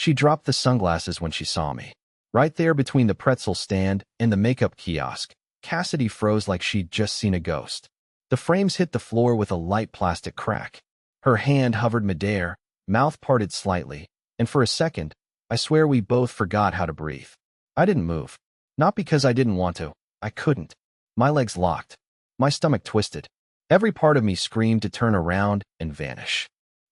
She dropped the sunglasses when she saw me. Right there between the pretzel stand and the makeup kiosk, Cassidy froze like she'd just seen a ghost. The frames hit the floor with a light plastic crack. Her hand hovered midair, mouth parted slightly, and for a second, I swear we both forgot how to breathe. I didn't move. Not because I didn't want to. I couldn't. My legs locked. My stomach twisted. Every part of me screamed to turn around and vanish.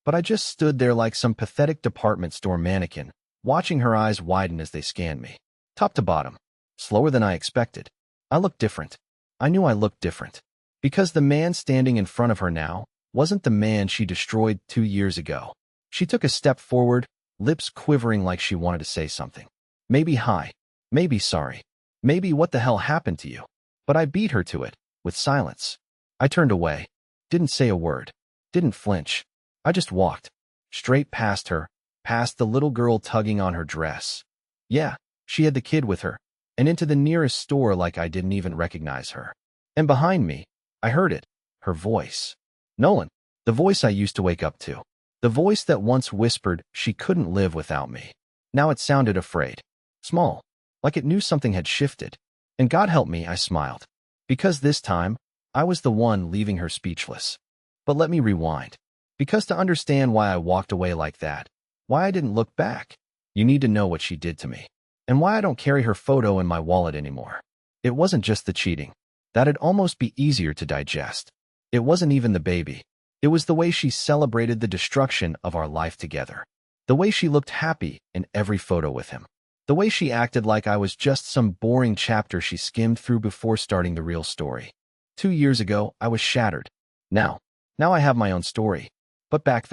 But I just stood there like some pathetic department store mannequin, watching her eyes widen as they scanned me. Top to bottom. Slower than I expected. I looked different. I knew I looked different. Because the man standing in front of her now wasn't the man she destroyed 2 years ago. She took a step forward, lips quivering like she wanted to say something. Maybe hi. Maybe sorry. Maybe what the hell happened to you? But I beat her to it, with silence. I turned away. Didn't say a word. Didn't flinch. I just walked. Straight past her, past the little girl tugging on her dress. Yeah, she had the kid with her. And into the nearest store like I didn't even recognize her. And behind me, I heard it. Her voice. Nolan. The voice I used to wake up to. The voice that once whispered she couldn't live without me. Now it sounded afraid. Small. Like it knew something had shifted. And God help me, I smiled. Because this time, I was the one leaving her speechless. But let me rewind. Because to understand why I walked away like that, why I didn't look back, you need to know what she did to me. And why I don't carry her photo in my wallet anymore. It wasn't just the cheating. That'd almost be easier to digest. It wasn't even the baby. It was the way she celebrated the destruction of our life together. The way she looked happy in every photo with him. The way she acted like I was just some boring chapter she skimmed through before starting the real story. 2 years ago, I was shattered. Now I have my own story. But back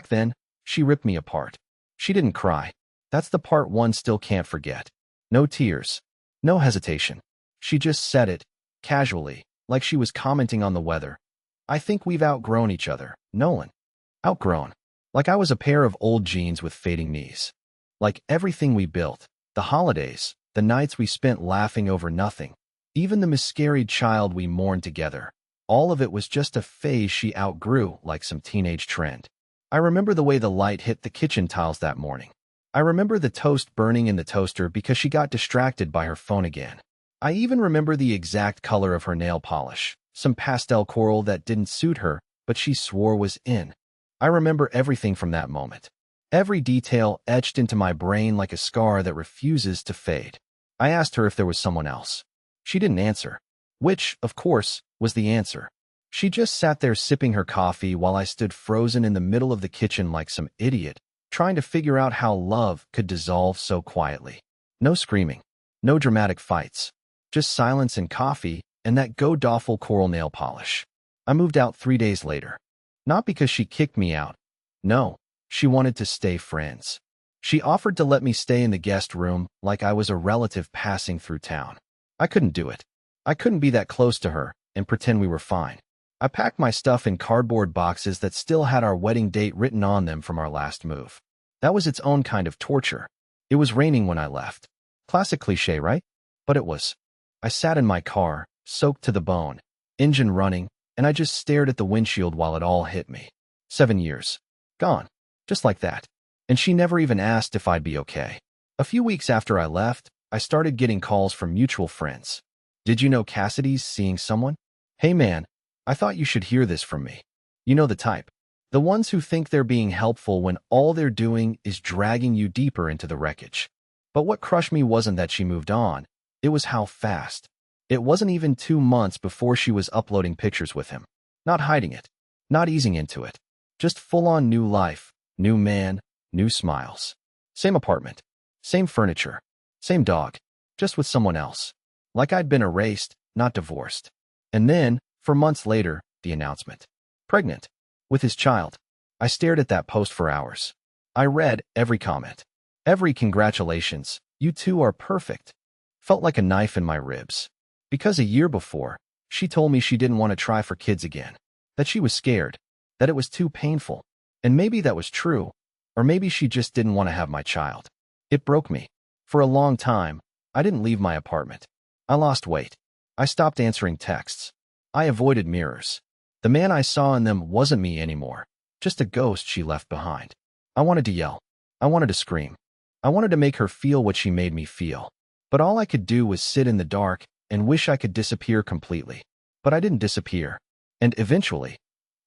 then, she ripped me apart. She didn't cry. That's the part one still can't forget. No tears. No hesitation. She just said it, casually, like she was commenting on the weather. I think we've outgrown each other, Nolan. Outgrown. Like I was a pair of old jeans with fading knees. Like everything we built, the holidays, the nights we spent laughing over nothing, even the miscarried child we mourned together, all of it was just a phase she outgrew like some teenage trend. I remember the way the light hit the kitchen tiles that morning. I remember the toast burning in the toaster because she got distracted by her phone again. I even remember the exact color of her nail polish, some pastel coral that didn't suit her, but she swore was in. I remember everything from that moment. Every detail etched into my brain like a scar that refuses to fade. I asked her if there was someone else. She didn't answer, which, of course, was the answer. She just sat there sipping her coffee while I stood frozen in the middle of the kitchen like some idiot, trying to figure out how love could dissolve so quietly. No screaming, no dramatic fights, just silence and coffee and that go-doffel coral nail polish. I moved out 3 days later. Not because she kicked me out. No, she wanted to stay friends. She offered to let me stay in the guest room like I was a relative passing through town. I couldn't do it. I couldn't be that close to her and pretend we were fine. I packed my stuff in cardboard boxes that still had our wedding date written on them from our last move. That was its own kind of torture. It was raining when I left. Classic cliche, right? But it was. I sat in my car, soaked to the bone, engine running, and I just stared at the windshield while it all hit me. 7 years. Gone. Just like that. And she never even asked if I'd be okay. A few weeks after I left, I started getting calls from mutual friends. Did you know Cassidy's seeing someone? Hey man, I thought you should hear this from me. You know the type. The ones who think they're being helpful when all they're doing is dragging you deeper into the wreckage. But what crushed me wasn't that she moved on. It was how fast. It wasn't even 2 months before she was uploading pictures with him. Not hiding it. Not easing into it. Just full-on new life, new man, new smiles. Same apartment. Same furniture. Same dog. Just with someone else. Like I'd been erased, not divorced. And then, for months later, the announcement. Pregnant. With his child. I stared at that post for hours. I read every comment. Every congratulations, you two are perfect. Felt like a knife in my ribs. Because a year before, she told me she didn't want to try for kids again. That she was scared. That it was too painful. And maybe that was true. Or maybe she just didn't want to have my child. It broke me. For a long time, I didn't leave my apartment. I lost weight. I stopped answering texts. I avoided mirrors. The man I saw in them wasn't me anymore. Just a ghost she left behind. I wanted to yell. I wanted to scream. I wanted to make her feel what she made me feel. But all I could do was sit in the dark and wish I could disappear completely. But I didn't disappear. And eventually,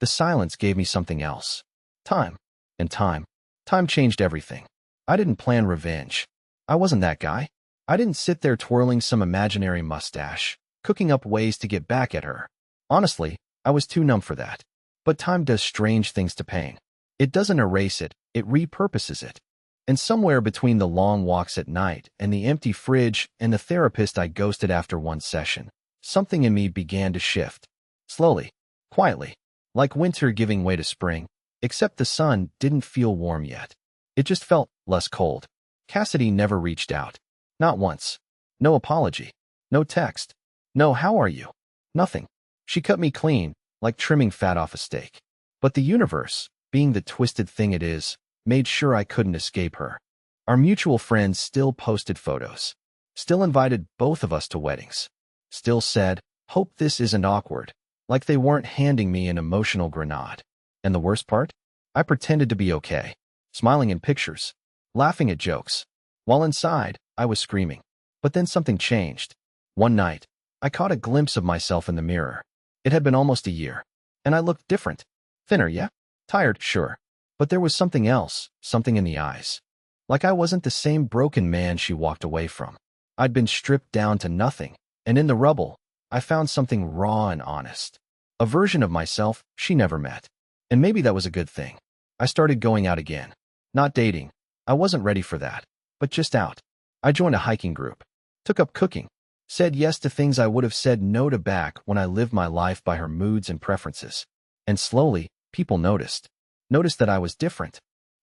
the silence gave me something else. Time. And time. Time changed everything. I didn't plan revenge. I wasn't that guy. I didn't sit there twirling some imaginary mustache, cooking up ways to get back at her. Honestly, I was too numb for that. But time does strange things to pain. It doesn't erase it, it repurposes it. And somewhere between the long walks at night and the empty fridge and the therapist I ghosted after one session, something in me began to shift. Slowly, quietly, like winter giving way to spring, except the sun didn't feel warm yet. It just felt less cold. Cassidy never reached out. Not once. No apology. No text. No how are you? Nothing. She cut me clean, like trimming fat off a steak. But the universe, being the twisted thing it is, made sure I couldn't escape her. Our mutual friends still posted photos. Still invited both of us to weddings. Still said, hope this isn't awkward, like they weren't handing me an emotional grenade. And the worst part? I pretended to be okay, smiling in pictures, laughing at jokes, while inside, I was screaming. But then something changed. One night, I caught a glimpse of myself in the mirror. It had been almost a year, and I looked different. Thinner, yeah? Tired, sure. But there was something else, something in the eyes. Like I wasn't the same broken man she walked away from. I'd been stripped down to nothing, and in the rubble, I found something raw and honest. A version of myself she never met. And maybe that was a good thing. I started going out again. Not dating. I wasn't ready for that. But just out. I joined a hiking group. Took up cooking. Said yes to things I would have said no to back when I lived my life by her moods and preferences. And slowly, people noticed. Noticed that I was different.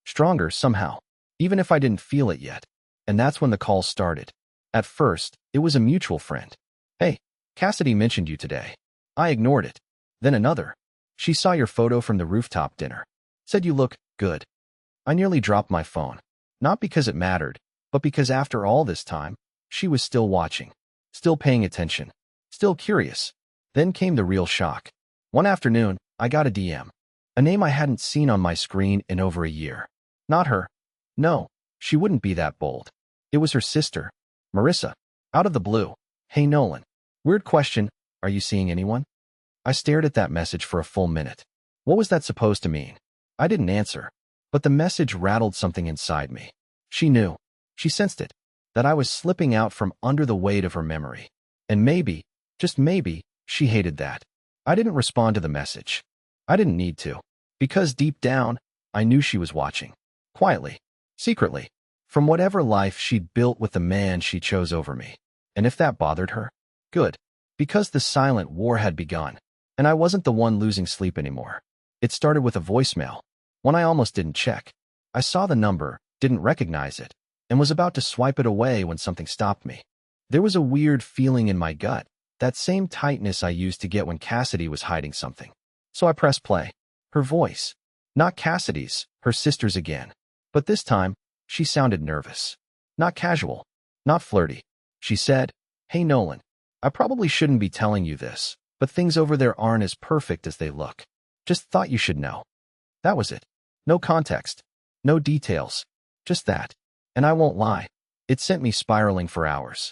Stronger somehow. Even if I didn't feel it yet. And that's when the calls started. At first, it was a mutual friend. Hey, Cassidy mentioned you today. I ignored it. Then another. She saw your photo from the rooftop dinner. Said you look good. I nearly dropped my phone. Not because it mattered, but because after all this time, she was still watching. Still paying attention. Still curious. Then came the real shock. One afternoon, I got a DM. A name I hadn't seen on my screen in over a year. Not her. No, she wouldn't be that bold. It was her sister, Marissa. Out of the blue. Hey Nolan. Weird question, are you seeing anyone? I stared at that message for a full minute. What was that supposed to mean? I didn't answer. But the message rattled something inside me. She knew. She sensed it. That I was slipping out from under the weight of her memory. And maybe, just maybe, she hated that. I didn't respond to the message. I didn't need to. Because deep down, I knew she was watching. Quietly. Secretly. From whatever life she'd built with the man she chose over me. And if that bothered her, good. Because the silent war had begun. And I wasn't the one losing sleep anymore. It started with a voicemail. One I almost didn't check. I saw the number, didn't recognize it, and was about to swipe it away when something stopped me. There was a weird feeling in my gut, that same tightness I used to get when Cassidy was hiding something. So I pressed play. Her voice. Not Cassidy's, her sister's again. But this time, she sounded nervous. Not casual. Not flirty. She said, Hey Nolan, I probably shouldn't be telling you this, but things over there aren't as perfect as they look. Just thought you should know. That was it. No context. No details. Just that. And I won't lie. It sent me spiraling for hours.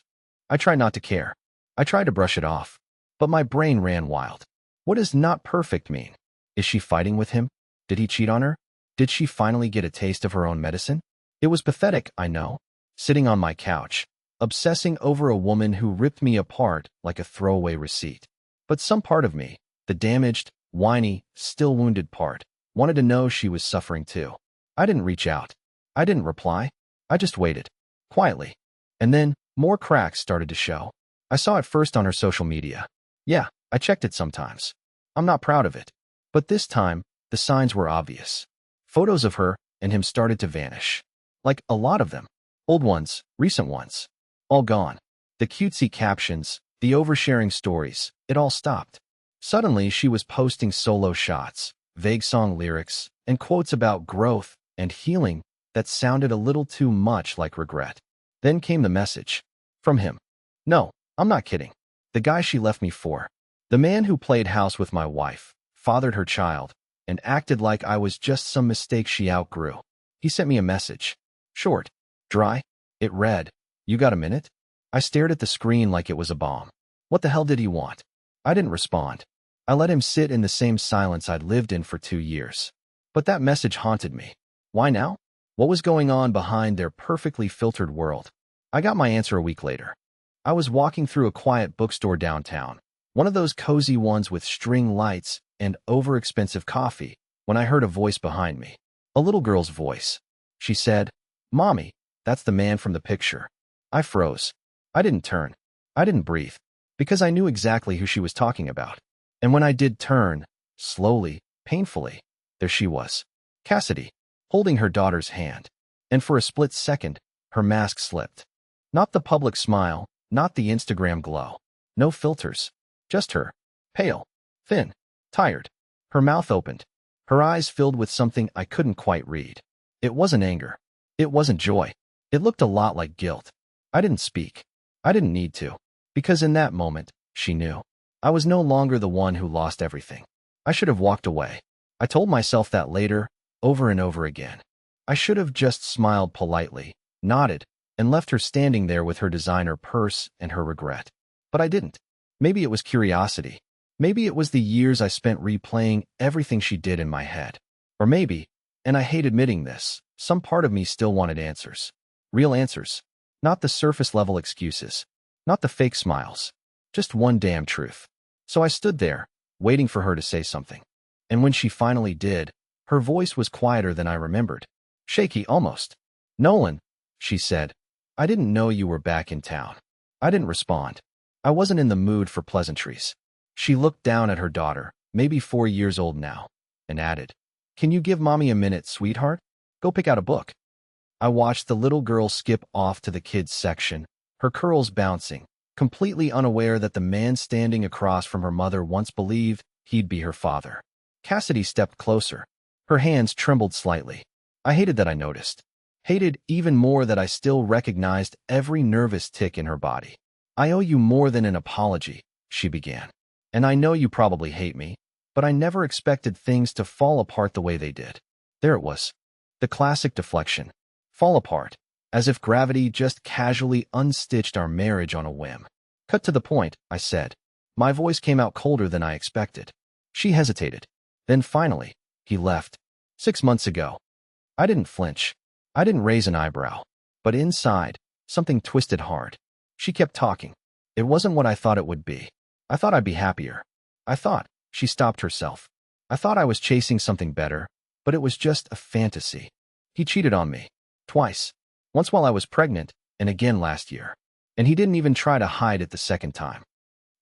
I tried not to care. I tried to brush it off. But my brain ran wild. What does not perfect mean? Is she fighting with him? Did he cheat on her? Did she finally get a taste of her own medicine? It was pathetic, I know. Sitting on my couch, obsessing over a woman who ripped me apart like a throwaway receipt. But some part of me, the damaged, whiny, still wounded part, wanted to know she was suffering too. I didn't reach out. I didn't reply. I just waited. Quietly. And then, more cracks started to show. I saw it first on her social media. Yeah, I checked it sometimes. I'm not proud of it. But this time, the signs were obvious. Photos of her and him started to vanish. Like a lot of them. Old ones, recent ones. All gone. The cutesy captions, the oversharing stories, it all stopped. Suddenly, she was posting solo shots, vague song lyrics, and quotes about growth and healing that sounded a little too much like regret. Then came the message. From him. No, I'm not kidding. The guy she left me for. The man who played house with my wife, fathered her child, and acted like I was just some mistake she outgrew. He sent me a message. Short. Dry. It read, "You got a minute?" I stared at the screen like it was a bomb. What the hell did he want? I didn't respond. I let him sit in the same silence I'd lived in for 2 years. But that message haunted me. Why now? What was going on behind their perfectly filtered world? I got my answer a week later. I was walking through a quiet bookstore downtown, one of those cozy ones with string lights and overexpensive coffee, when I heard a voice behind me. A little girl's voice. She said, "Mommy, that's the man from the picture." I froze. I didn't turn. I didn't breathe, because I knew exactly who she was talking about. And when I did turn, slowly, painfully, there she was. Cassidy, holding her daughter's hand. And for a split second, her mask slipped. Not the public smile, not the Instagram glow. No filters. Just her. Pale. Thin. Tired. Her mouth opened. Her eyes filled with something I couldn't quite read. It wasn't anger. It wasn't joy. It looked a lot like guilt. I didn't speak. I didn't need to. Because in that moment, she knew. I was no longer the one who lost everything. I should have walked away. I told myself that later, over and over again. I should have just smiled politely, nodded, and left her standing there with her designer purse and her regret. But I didn't. Maybe it was curiosity. Maybe it was the years I spent replaying everything she did in my head. Or maybe, and I hate admitting this, some part of me still wanted answers. Real answers. Not the surface-level excuses. Not the fake smiles. Just one damn truth. So I stood there, waiting for her to say something. And when she finally did, her voice was quieter than I remembered. Shaky almost. "Nolan," she said, "I didn't know you were back in town." I didn't respond. I wasn't in the mood for pleasantries. She looked down at her daughter, maybe 4 years old now, and added, "Can you give Mommy a minute, sweetheart? Go pick out a book." I watched the little girl skip off to the kids' section, her curls bouncing, completely unaware that the man standing across from her mother once believed he'd be her father. Cassidy stepped closer. Her hands trembled slightly. I hated that I noticed. Hated even more that I still recognized every nervous tick in her body. "I owe you more than an apology," she began. "And I know you probably hate me, but I never expected things to fall apart the way they did." There it was. The classic deflection. Fall apart. As if gravity just casually unstitched our marriage on a whim. "Cut to the point," I said. My voice came out colder than I expected. She hesitated. Then finally, "He left 6 months ago." I didn't flinch. I didn't raise an eyebrow. But inside, something twisted hard. She kept talking. It wasn't what I thought it would be. I thought I'd be happier. I thought, she stopped herself. I thought I was chasing something better, but it was just a fantasy. He cheated on me. Twice. Once while I was pregnant, and again last year. And he didn't even try to hide it the second time.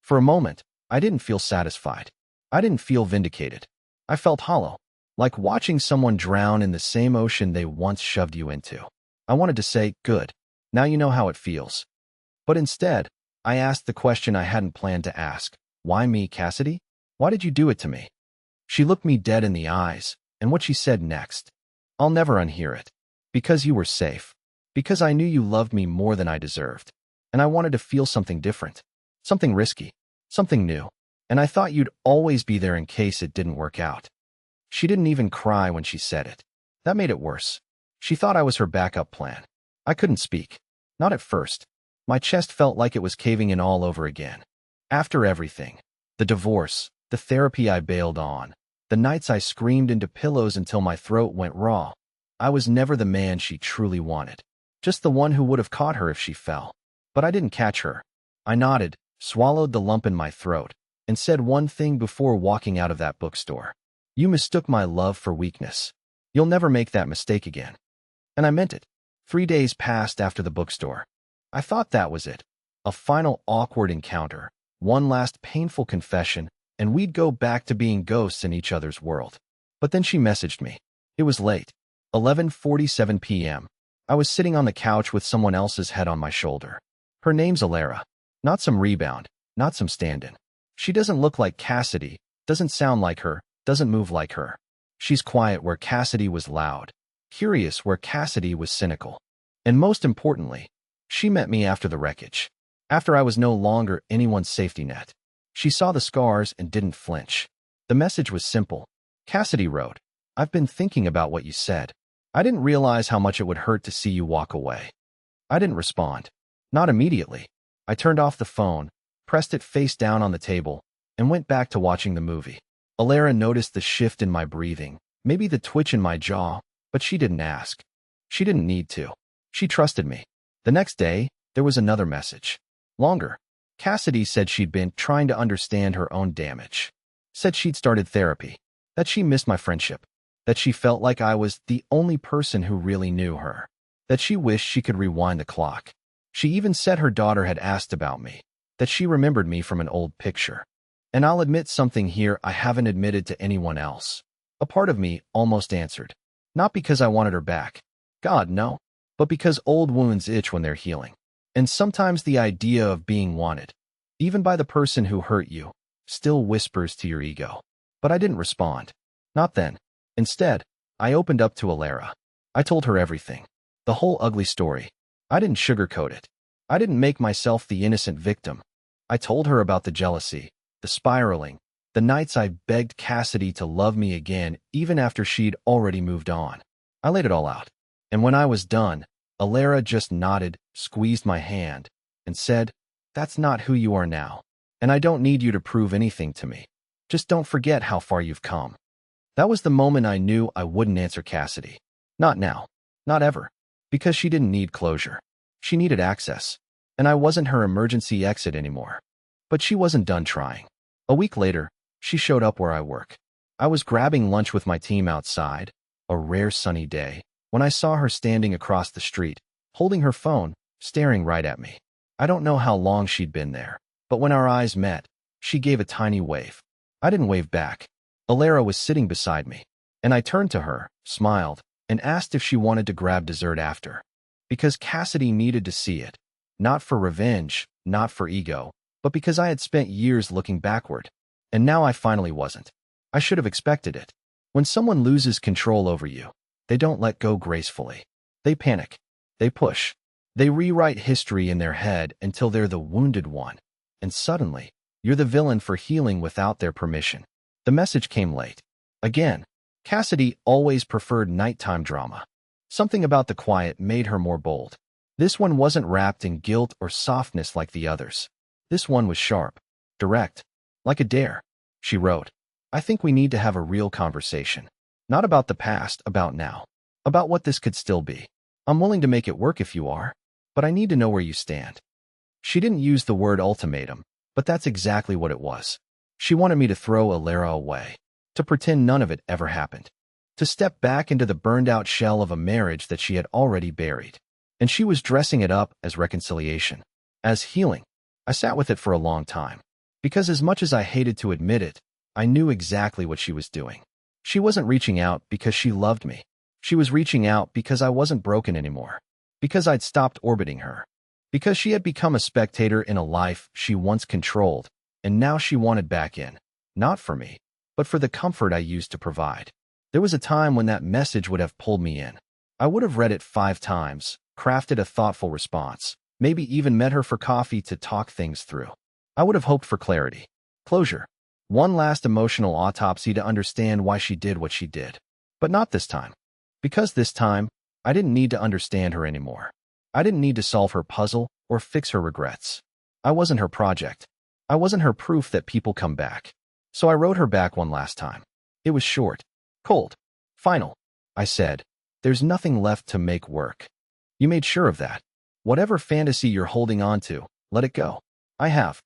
For a moment, I didn't feel satisfied. I didn't feel vindicated. I felt hollow, like watching someone drown in the same ocean they once shoved you into. I wanted to say, "Good. Now you know how it feels." But instead, I asked the question I hadn't planned to ask. "Why me, Cassidy? Why did you do it to me?" She looked me dead in the eyes, and what she said next. "I'll never unhear it. Because you were safe. Because I knew you loved me more than I deserved. And I wanted to feel something different. Something risky. Something new. And I thought you'd always be there in case it didn't work out." She didn't even cry when she said it. That made it worse. She thought I was her backup plan. I couldn't speak. Not at first. My chest felt like it was caving in all over again. After everything. The divorce. The therapy I bailed on. The nights I screamed into pillows until my throat went raw. I was never the man she truly wanted. Just the one who would have caught her if she fell. But I didn't catch her. I nodded, swallowed the lump in my throat, and said one thing before walking out of that bookstore. "You mistook my love for weakness. You'll never make that mistake again." And I meant it. 3 days passed after the bookstore. I thought that was it. A final awkward encounter, one last painful confession, and we'd go back to being ghosts in each other's world. But then she messaged me. It was late. 11:47 p.m. I was sitting on the couch with someone else's head on my shoulder. Her name's Alara. Not some rebound, not some stand-in. She doesn't look like Cassidy, doesn't sound like her, doesn't move like her. She's quiet where Cassidy was loud, curious where Cassidy was cynical. And most importantly, she met me after the wreckage. After I was no longer anyone's safety net. She saw the scars and didn't flinch. The message was simple. Cassidy wrote, "I've been thinking about what you said. I didn't realize how much it would hurt to see you walk away. I didn't respond. Not immediately. I turned off the phone, pressed it face down on the table, and went back to watching the movie. Alara noticed the shift in my breathing, maybe the twitch in my jaw, but she didn't ask. She didn't need to. She trusted me. The next day, there was another message. Longer. Cassidy said she'd been trying to understand her own damage. Said she'd started therapy. That she missed my friendship. That she felt like I was the only person who really knew her. That she wished she could rewind the clock. She even said her daughter had asked about me. That she remembered me from an old picture. And I'll admit something here I haven't admitted to anyone else. A part of me almost answered. Not because I wanted her back. God, no. But because old wounds itch when they're healing. And sometimes the idea of being wanted, even by the person who hurt you, still whispers to your ego. But I didn't respond. Not then. Instead, I opened up to Alara. I told her everything. The whole ugly story. I didn't sugarcoat it. I didn't make myself the innocent victim. I told her about the jealousy, the spiraling, the nights I begged Cassidy to love me again even after she'd already moved on. I laid it all out. And when I was done, Alara just nodded, squeezed my hand, and said, "That's not who you are now. And I don't need you to prove anything to me. Just don't forget how far you've come." That was the moment I knew I wouldn't answer Cassidy. Not now. Not ever. Because she didn't need closure. She needed access. And I wasn't her emergency exit anymore. But she wasn't done trying. A week later, she showed up where I work. I was grabbing lunch with my team outside, a rare sunny day, when I saw her standing across the street, holding her phone, staring right at me. I don't know how long she'd been there, but when our eyes met, she gave a tiny wave. I didn't wave back. Alara was sitting beside me, and I turned to her, smiled, and asked if she wanted to grab dessert after. Because Cassidy needed to see it. Not for revenge, not for ego, but because I had spent years looking backward. And now I finally wasn't. I should have expected it. When someone loses control over you, they don't let go gracefully. They panic. They push. They rewrite history in their head until they're the wounded one. And suddenly, you're the villain for healing without their permission. The message came late. Again, Cassidy always preferred nighttime drama. Something about the quiet made her more bold. This one wasn't wrapped in guilt or softness like the others. This one was sharp, direct, like a dare. She wrote, "I think we need to have a real conversation. Not about the past, about now. About what this could still be. I'm willing to make it work if you are, but I need to know where you stand." She didn't use the word ultimatum, but that's exactly what it was. She wanted me to throw Alara away, to pretend none of it ever happened, to step back into the burned-out shell of a marriage that she had already buried. And she was dressing it up as reconciliation, as healing. I sat with it for a long time, because as much as I hated to admit it, I knew exactly what she was doing. She wasn't reaching out because she loved me. She was reaching out because I wasn't broken anymore, because I'd stopped orbiting her, because she had become a spectator in a life she once controlled, and now she wanted back in, not for me, but for the comfort I used to provide. There was a time when that message would have pulled me in. I would have read it 5 times, crafted a thoughtful response, maybe even met her for coffee to talk things through. I would have hoped for clarity, closure, one last emotional autopsy to understand why she did what she did. But not this time. Because this time, I didn't need to understand her anymore. I didn't need to solve her puzzle or fix her regrets. I wasn't her project. I wasn't her proof that people come back. So I wrote her back one last time. It was short, cold, final. I said, "There's nothing left to make work. You made sure of that. Whatever fantasy you're holding on to, let it go." I have.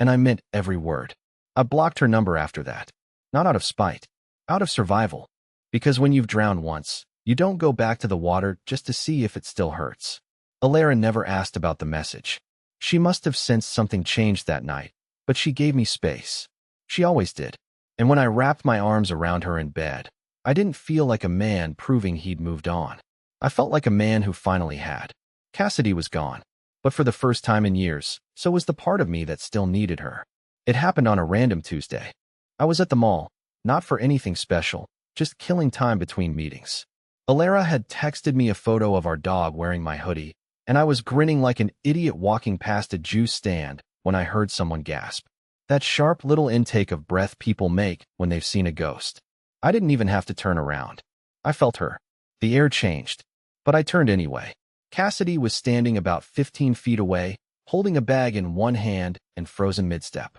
And I meant every word. I blocked her number after that. Not out of spite. Out of survival. Because when you've drowned once, you don't go back to the water just to see if it still hurts. Alara never asked about the message. She must have sensed something changed that night, but she gave me space. She always did. And when I wrapped my arms around her in bed, I didn't feel like a man proving he'd moved on. I felt like a man who finally had. Cassidy was gone. But for the first time in years, so was the part of me that still needed her. It happened on a random Tuesday. I was at the mall, not for anything special, just killing time between meetings. Alara had texted me a photo of our dog wearing my hoodie, and I was grinning like an idiot walking past a juice stand when I heard someone gasp. That sharp little intake of breath people make when they've seen a ghost. I didn't even have to turn around. I felt her. The air changed, but I turned anyway. Cassidy was standing about 15 feet away, holding a bag in one hand and frozen mid-step.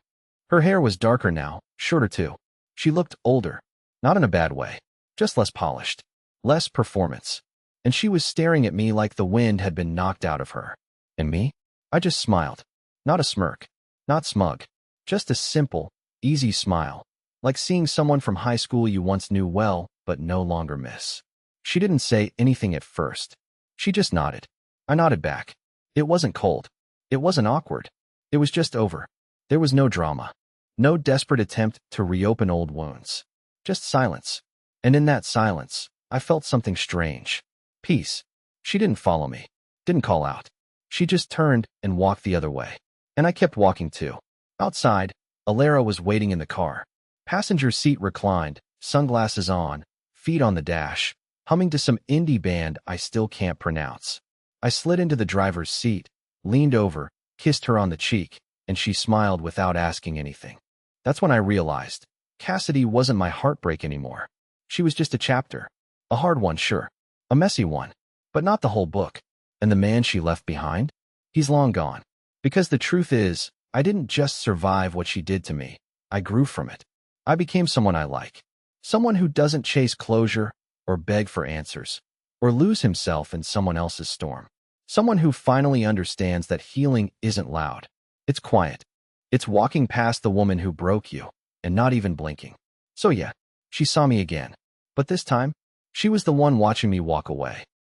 Her hair was darker now, shorter too. She looked older, not in a bad way, just less polished, less performance. And she was staring at me like the wind had been knocked out of her. And me? I just smiled. Not a smirk, not smug, just a simple, easy smile, like seeing someone from high school you once knew well but no longer miss. She didn't say anything at first. She just nodded. I nodded back. It wasn't cold. It wasn't awkward. It was just over. There was no drama. No desperate attempt to reopen old wounds. Just silence. And in that silence, I felt something strange. Peace. She didn't follow me. Didn't call out. She just turned and walked the other way. And I kept walking too. Outside, Alara was waiting in the car. Passenger seat reclined, sunglasses on, feet on the dash, humming to some indie band I still can't pronounce. I slid into the driver's seat, leaned over, kissed her on the cheek, and she smiled without asking anything. That's when I realized Cassidy wasn't my heartbreak anymore. She was just a chapter. A hard one, sure. A messy one. But not the whole book. And the man she left behind? He's long gone. Because the truth is, I didn't just survive what she did to me. I grew from it. I became someone I like. Someone who doesn't chase closure or beg for answers or lose himself in someone else's storm. Someone who finally understands that healing isn't loud. It's quiet. It's walking past the woman who broke you and not even blinking. So yeah, she saw me again. But this time, she was the one watching me walk away.